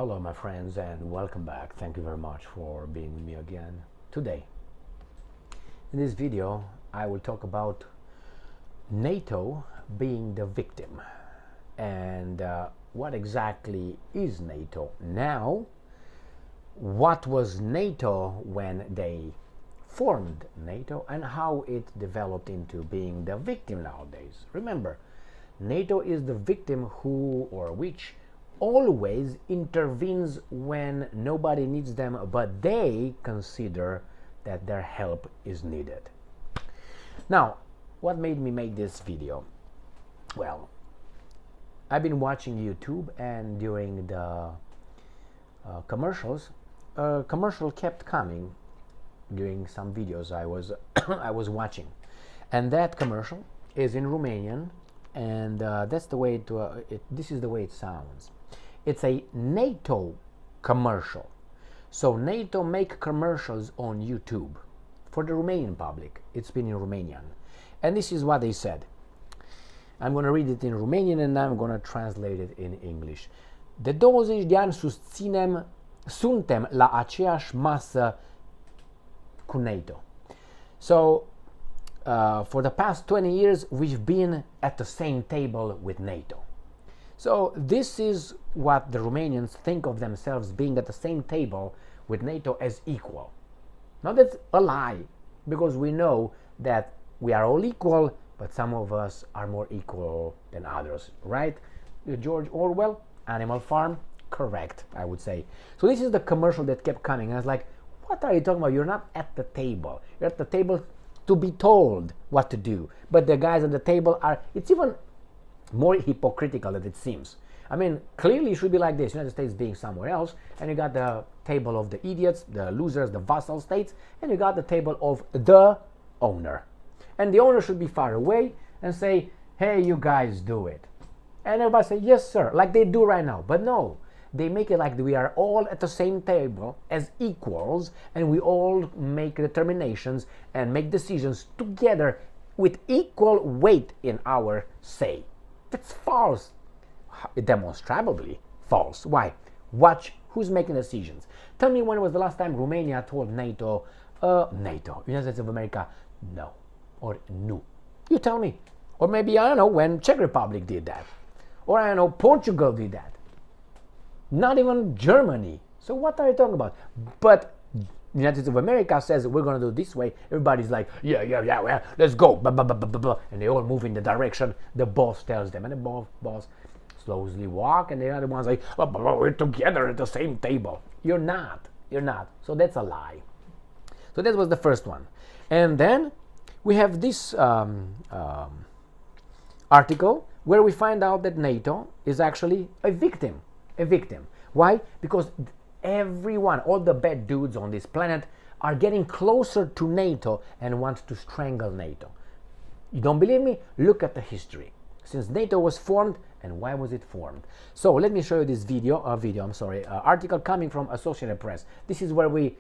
Hello, my friends, and welcome back. Thank you very much for being with me again today. In this video, I will talk about NATO being the victim and what exactly is NATO now, what was NATO when they formed NATO, and how it developed into being the victim nowadays. Remember, NATO is the victim who or which always intervenes when nobody needs them, but they consider that their help is needed. Now, what made me make this video? Well, I've been watching YouTube, and during the commercials, a commercial kept coming during some videos I was I was watching, and that commercial is in Romanian, and that's the way this is the way it sounds. It's a NATO commercial. So NATO make commercials on YouTube for the Romanian public. It's been in Romanian. And this is what they said. I'm going to read it in Romanian and I'm going to translate it in English. De 20 de ani suntem la aceeași masă cu NATO. So, for the past 20 years, we've been at the same table with NATO. So this is what the Romanians think of themselves, being at the same table with NATO as equal. Now that's a lie, because we know that we are all equal, but some of us are more equal than others, right? George Orwell, Animal Farm, correct, I would say. So this is the commercial that kept coming, and I was like, what are you talking about? You're not at the table. You're at the table to be told what to do. But the guys at the table are, it's even more hypocritical than it seems. I mean, clearly it should be like this, United States being somewhere else, and you got the table of the idiots, the losers, the vassal states, and you got the table of the owner. And the owner should be far away and say, hey, you guys do it. And everybody say, yes, sir, like they do right now. But no, they make it like we are all at the same table as equals, and we all make determinations and make decisions together with equal weight in our say. That's false. Demonstrably false. Why? Watch who's making decisions. Tell me when was the last time Romania told NATO, United States of America, no, or no. You tell me. Or maybe, I don't know, when Czech Republic did that. Or I don't know, Portugal did that. Not even Germany. So what are you talking about? But the United States of America says we're going to do it this way. Everybody's like, yeah, well, let's go. Blah, blah, blah, blah, blah. And they all move in the direction the boss tells them. And the boss slowly walk, and the other one's like, oh, we're together at the same table. You're not. So that's a lie. So that was the first one. And then we have this article where we find out that NATO is actually a victim. Why? Because everyone, all the bad dudes on this planet are getting closer to NATO and want to strangle NATO. You don't believe me? Look at the history. Since NATO was formed, and why was it formed? So let me show you this article coming from Associated Press. This is where we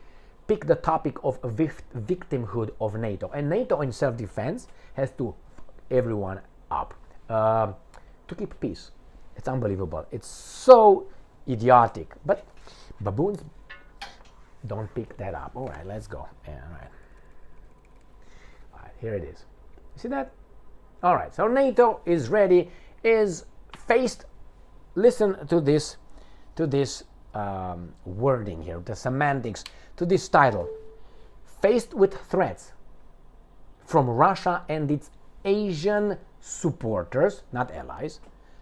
pick the topic of victimhood of NATO. And NATO in self-defense has to everyone up to keep peace. It's unbelievable. It's so idiotic. But baboons don't pick that up. All right, let's go. Yeah, all right, here it is. You see that? All right, so NATO is ready, is faced, listen to this wording here, the semantics, to this title. Faced with threats from Russia and its Asian supporters, not allies,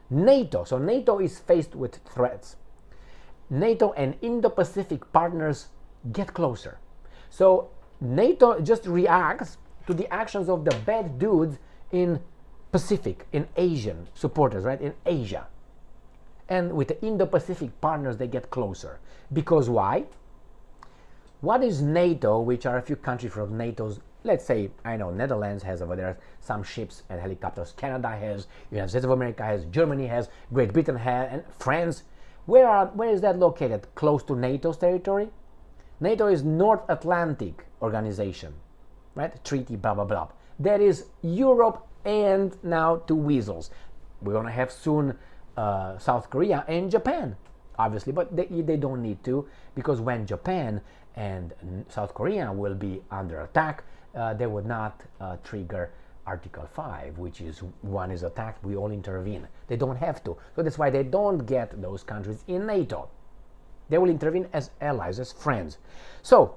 NATO, so NATO is faced with threats. NATO and Indo-Pacific partners get closer. So NATO just reacts to the actions of the bad dudes in Pacific, in Asian supporters, right, in Asia. And with the Indo-Pacific partners, they get closer. Because why? What is NATO, which are a few countries from NATO's, let's say, I know, Netherlands has over there some ships and helicopters, Canada has, United States of America has, Germany has, Great Britain has, and France. Where is that located? Close to NATO's territory? NATO is North Atlantic Organization, right? Treaty, blah, blah, blah. That is Europe and now two weasels. We're going to have soon South Korea and Japan obviously, but they don't need to, because when Japan and South Korea will be under attack, they would not trigger Article 5, which is one is attacked, we all intervene. They don't have to. So that's why they don't get those countries in NATO. They will intervene as allies, as friends. So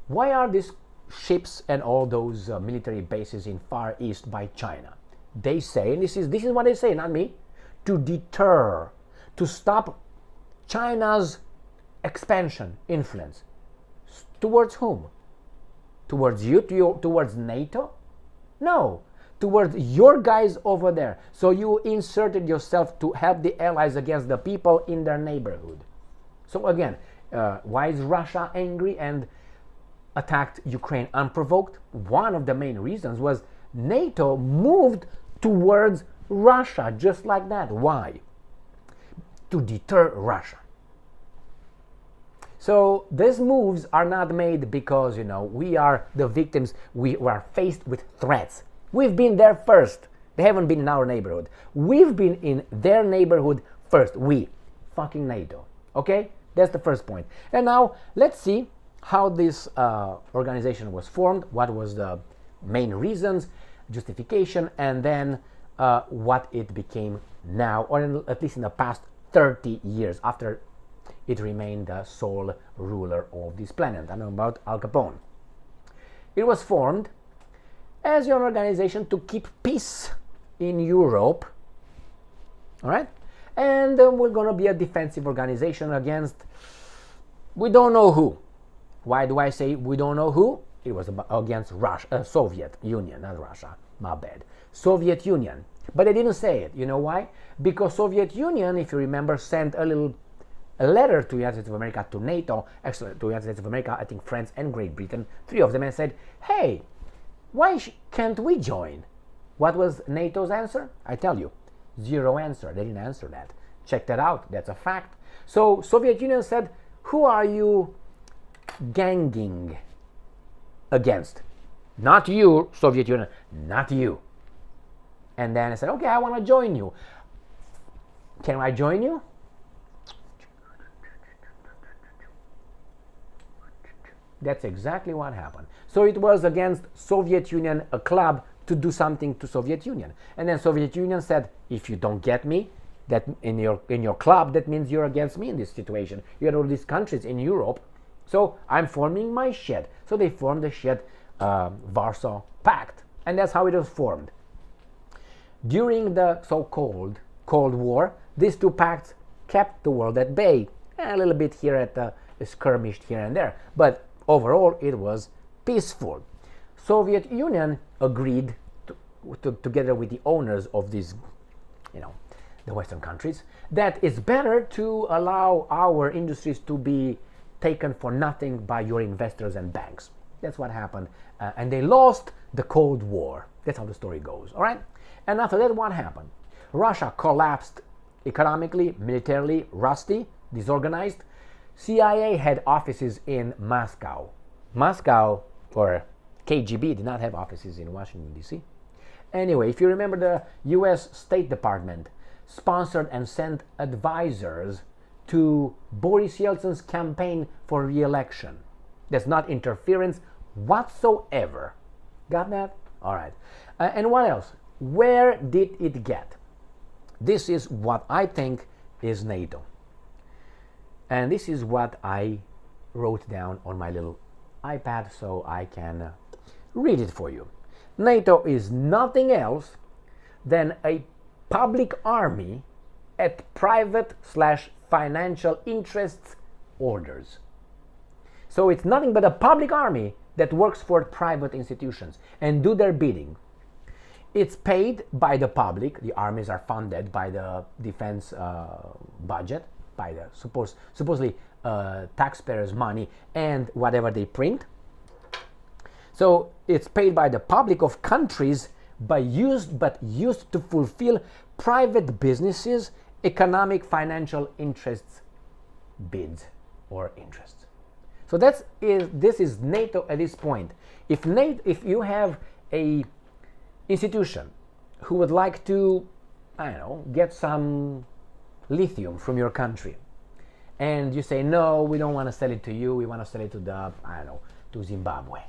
why are these ships and all those military bases in Far East by China? They say, and this is what they say, not me, to deter, to stop China's expansion, influence. Towards whom? Towards you, towards NATO? No, towards your guys over there. So you inserted yourself to help the allies against the people in their neighborhood. So again, why is Russia angry and attacked Ukraine unprovoked? One of the main reasons was NATO moved towards Russia just like that. Why? To deter Russia. So these moves are not made because, we are the victims. We are faced with threats. We've been there first. They haven't been in our neighborhood. We've been in their neighborhood first. We, fucking NATO. Okay? That's the first point. And now let's see how this organization was formed, what was the main reasons, justification, and then what it became now, or at least in the past 30 years after it remained the sole ruler of this planet. I know about Al Capone. It was formed as an organization to keep peace in Europe, all right? And we're going to be a defensive organization against, we don't know who. Why do I say we don't know who? It was against Russia, Soviet Union, not Russia, my bad. Soviet Union. But they didn't say it. You know why? Because Soviet Union, if you remember, sent a letter to the United States of America, to NATO, actually to the United States of America, I think France and Great Britain, three of them, and said, hey, why can't we join? What was NATO's answer? I tell you, zero answer. They didn't answer that. Check that out. That's a fact. So Soviet Union said, who are you ganging against? Not you, Soviet Union, not you. And then I said, okay, I want to join you. Can I join you? That's exactly what happened. So it was against Soviet Union, a club, to do something to Soviet Union. And then Soviet Union said, if you don't get me, that in your club, that means you're against me in this situation. You had all these countries in Europe, so I'm forming my shed. So they formed the shed Warsaw Pact, and that's how it was formed. During the so-called Cold War, these two pacts kept the world at bay, a little bit here at skirmished here and there, but overall it was peaceful. Soviet Union agreed together with the owners of these, the Western countries, that it's better to allow our industries to be taken for nothing by your investors and banks. That's what happened. And they lost the Cold War. That's how the story goes. All right? And after that, what happened? Russia collapsed economically, militarily, rusty, disorganized. CIA had offices in Moscow. Moscow, or KGB, did not have offices in Washington, D.C. Anyway, if you remember, the U.S. State Department sponsored and sent advisors to Boris Yeltsin's campaign for re-election. That's not interference whatsoever. Got that? All right. And what else? Where did it get? This is what I think is NATO. And this is what I wrote down on my little iPad so I can read it for you. NATO is nothing else than a public army at private/financial interests orders. So it's nothing but a public army that works for private institutions and do their bidding. It's paid by the public. The armies are funded by the defense budget, by the supposedly taxpayers' money and whatever they print. So it's paid by the public of countries but used to fulfill private businesses' economic financial interests, bids or interests. So this is NATO at this point. If you have a institution who would like to, get some lithium from your country, and you say, no, we don't want to sell it to you, we want to sell it to the, I don't know, to Zimbabwe.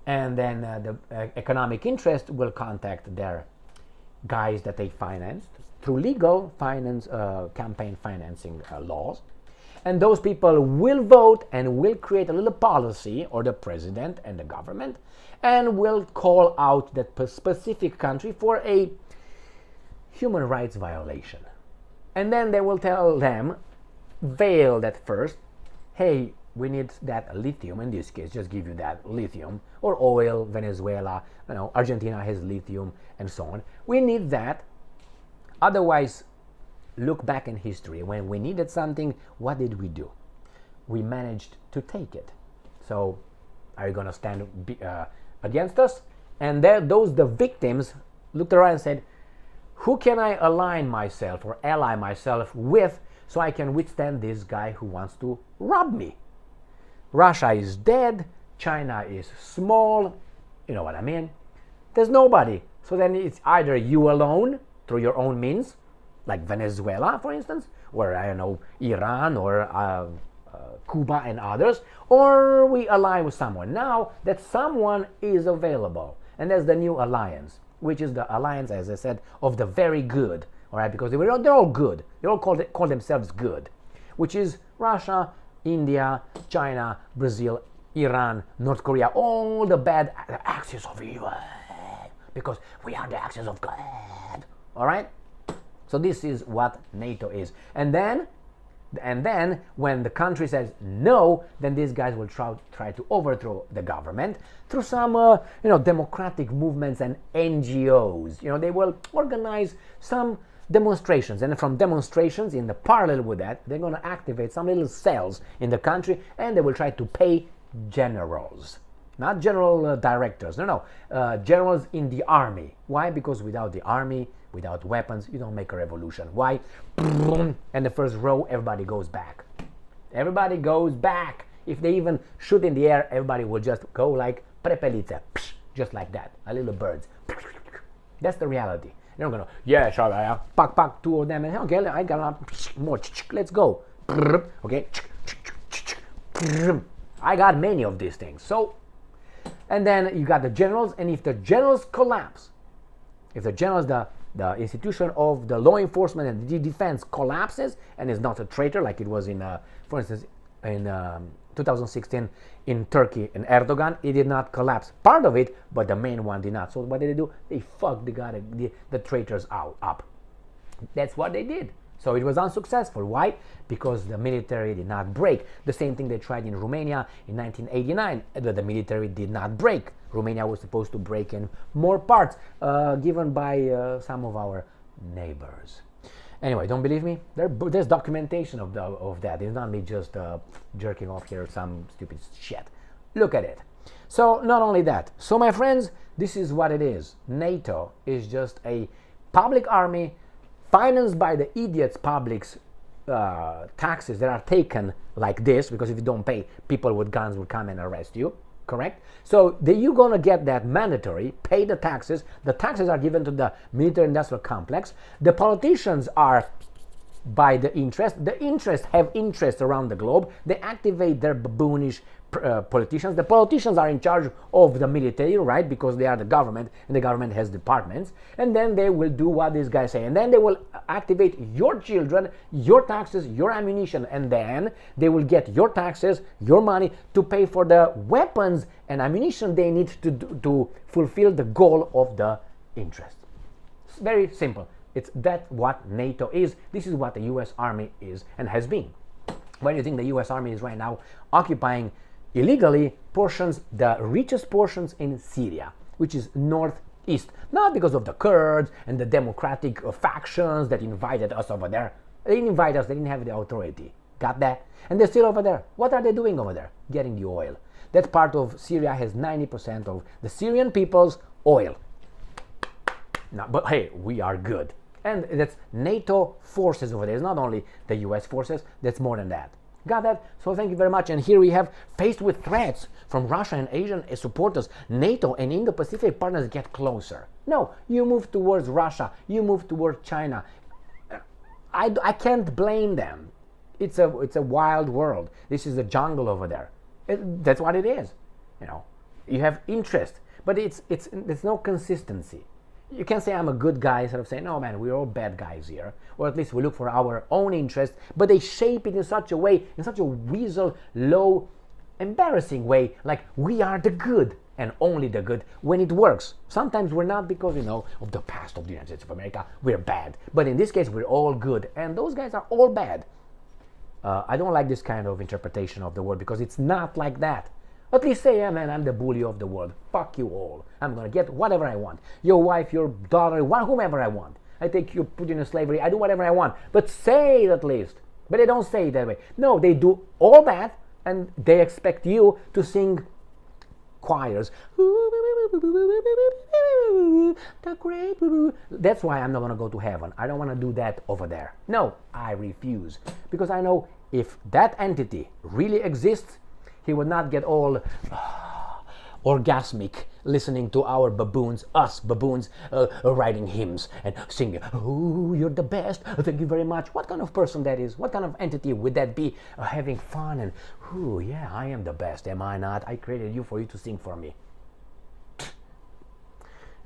And then the economic interest will contact their guys that they financed through legal finance, campaign financing laws. And those people will vote and will create a little policy, or the president and the government, and will call out that specific country for a human rights violation. And then they will tell them, veiled at first, hey, we need that lithium, in this case, just give you that lithium, or oil, Venezuela, Argentina has lithium, and so on. We need that. Otherwise, look back in history. When we needed something, what did we do? We managed to take it. So, are you going to stand against us? And the victims looked around and said, who can I align myself or ally myself with so I can withstand this guy who wants to rob me? Russia is dead, China is small, you know what I mean? There's nobody. So then it's either you alone through your own means, like Venezuela, for instance, or I don't know, Iran or Cuba and others, or we align with someone. Now that someone is available, and there's the new alliance, which is the alliance, as I said, of the very good, all right, because they're all good. They all call themselves good, which is Russia, India, China, Brazil, Iran, North Korea, all the bad axis of evil, because we are the axis of God, all right? So this is what NATO is. And then when the country says no, then these guys will try to overthrow the government through some democratic movements and NGOs. They will organize some demonstrations, and from demonstrations, in the parallel with that, they're going to activate some little cells in the country, and they will try to pay generals, not general directors, generals in the army. Why? Because without the army, without weapons, you don't make a revolution. Why? And the first row, everybody goes back. Everybody goes back. If they even shoot in the air, everybody will just go like prepelice, just like that, a little birds. That's the reality. They're going to, yeah, sure, pack two of them, and okay, I got more, let's go. Okay, I got many of these things. So, and then you got the generals, and if the generals collapse, if the generals, the institution of the law enforcement and the defense collapses and is not a traitor like it was in, for instance, in 2016 in Turkey and Erdogan, it did not collapse. Part of it, but the main one did not. So what did they do? They fucked the traitors up. That's what they did. So it was unsuccessful. Why? Because the military did not break. The same thing they tried in Romania in 1989. The military did not break. Romania was supposed to break in more parts, given by some of our neighbors. Anyway, don't believe me? There's documentation of that. It's not me just jerking off here some stupid shit. Look at it. So not only that. So my friends, this is what it is. NATO is just a public army financed by the idiots' public's taxes that are taken like this, because if you don't pay, people with guns will come and arrest you. Correct? So you're going to get that mandatory, pay the taxes. The taxes are given to the military-industrial complex. The politicians are by the interest. The interests have interest around the globe. They activate their baboonish politicians. The politicians are in charge of the military, right? Because they are the government, and the government has departments. And then they will do what these guys say. And then they will activate your children, your taxes, your ammunition. And then they will get your taxes, your money to pay for the weapons and ammunition they need to fulfill the goal of the interest. It's very simple. It's that what NATO is. This is what the U.S. Army is and has been. Why do you think the U.S. Army is right now occupying illegally the richest portions in Syria, which is northeast? Not because of the Kurds and the democratic factions that invited us over there. They didn't invite us, they didn't have the authority. Got that? And they're still over there. What are they doing over there? Getting the oil. That part of Syria has 90% of the Syrian people's oil. Now, but hey, we are good. And that's NATO forces over there. It's not only the US forces, that's more than that. Got that? So thank you very much. And here we have, faced with threats from Russia and Asian supporters, NATO and Indo-Pacific partners get closer. No, you move towards Russia, you move towards China. I can't blame them. it's a wild world. This is a jungle over there. That's what it is. You know, you have interest, but there's no consistency. You can say I'm a good guy instead of saying, no man, we're all bad guys here, or at least we look for our own interest, but they shape it in such a way, in such a weasel, low, embarrassing way, like we are the good and only the good when it works. Sometimes we're not because, you know, of the past of the United States of America, we're bad. But in this case, we're all good, and those guys are all bad. I don't like this kind of interpretation of the world because it's not like that. At least say, yeah, man, I'm the bully of the world. Fuck you all. I'm going to get whatever I want. Your wife, your daughter, whomever I want. I take you, put you in slavery. I do whatever I want. But say it at least. But they don't say it that way. No, they do all that, and they expect you to sing choirs. That's why I'm not going to go to heaven. I don't want to do that over there. No, I refuse. Because I know if that entity really exists, he would not get all orgasmic listening to our baboons, us baboons, writing hymns and singing, oh, you're the best, thank you very much. What kind of person that is? What kind of entity would that be? Having fun and, oh, yeah, I am the best, am I not? I created you for you to sing for me.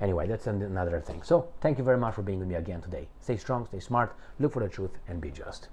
Anyway, that's another thing. So, thank you very much for being with me again today. Stay strong, stay smart, look for the truth, and be just.